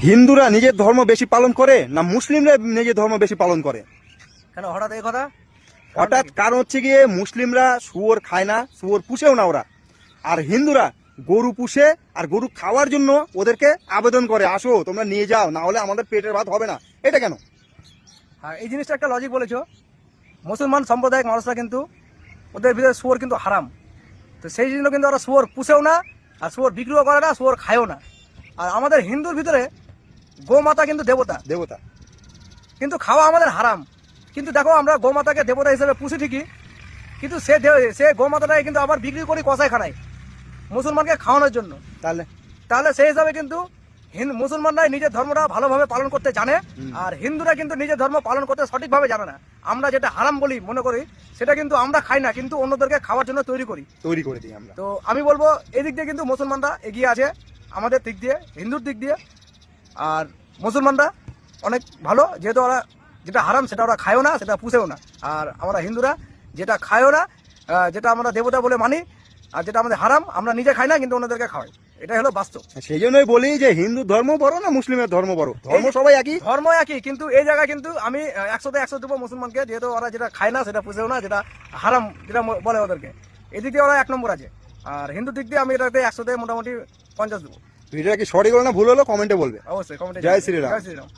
হিন্দুরা নিজের ধর্ম বেশি পালন করে না মুসলিমরা নিজের ধর্ম বেশি পালন করে? কেন হঠাৎ এই কথা? হঠাৎ কারণ হচ্ছে গিয়ে মুসলিমরা শুয়োর খায় না, শুয়োর পুষেও না ওরা, আর হিন্দুরা গরু পুষে, আর গরু খাওয়ার জন্য ওদেরকে আবেদন করে, আসো তোমরা নিয়ে যাও, না হলে আমাদের পেটের ভাত হবে না। এটা কেন? হ্যাঁ, এই জিনিসটা একটা লজিক বলেছো। মুসলমান সম্প্রদায়ের মানুষরা কিন্তু ওদের ভিতরে শুয়োর কিন্তু হারাম, তো সেই জন্য কিন্তু ওরা শুয়োর পুষেও না, আর শুয়োর বিক্রিও করে না, শুয়োর খায়ও না। আর আমাদের হিন্দুর ভিতরে গোমাতা কিন্তু দেবতা, দেবতা কিন্তু খাওয়া আমাদের হারাম। কিন্তু দেখো, আমরা গোমাতাকে দেবতা হিসেবে পুষি ঠিকই, কিন্তু সে গোমাতাটাকে কিন্তু আবার বিক্রি করি কসাইখানায় মুসলমানকে খাওয়ানোর জন্য। তাহলে সেই হিসাবে কিন্তু মুসলমানরাই নিজের ধর্মটা ভালোভাবে পালন করতে জানে, আর হিন্দুরা কিন্তু নিজের ধর্ম পালন করতে সঠিকভাবে জানে না। আমরা যেটা হারাম বলি মনে করি, সেটা কিন্তু আমরা খাই না, কিন্তু অন্যদেরকে খাওয়ার জন্য তৈরি করে দিই আমরা। তো আমি বলবো এই দিক দিয়ে কিন্তু মুসলমানরা এগিয়ে আছে আমাদের দিক দিয়ে, হিন্দুর দিক দিয়ে। আর মুসলমানরা অনেক ভালো, যেহেতু ওরা যেটা হারাম সেটা ওরা খায়ও না, সেটা পুষেও না। আর আমরা হিন্দুরা যেটা খায়ও না, যেটা আমরা দেবতা বলে মানি, আর যেটা আমাদের হারাম আমরা নিজে খাই না, কিন্তু অন্যদেরকে খাওয়াই। এটাই হলো বাস্তব। সেই জন্যই বলি যে হিন্দু ধর্ম বড় না মুসলিমের ধর্ম বড়? ধর্ম সবাই একই, ধর্ম একই, কিন্তু এই জায়গায় কিন্তু আমি 100-100 দেবো মুসলমানকে, যেহেতু ওরা যেটা খায় না সেটা পুষেও না, যেটা হারাম যেটা বলে ওদেরকে, এদিক দিয়ে ওরা 1 নম্বর আছে। আর হিন্দুর দিক দিয়ে আমি এটাতে 100-তে মোটামুটি 50 দেবো। ভিডিওটা কি সঠিক হলো না ভুল হলো কমেন্টে বলবে। অবশ্যই কমেন্টে। জয় শ্রীরাম। জয় শ্রীরাম।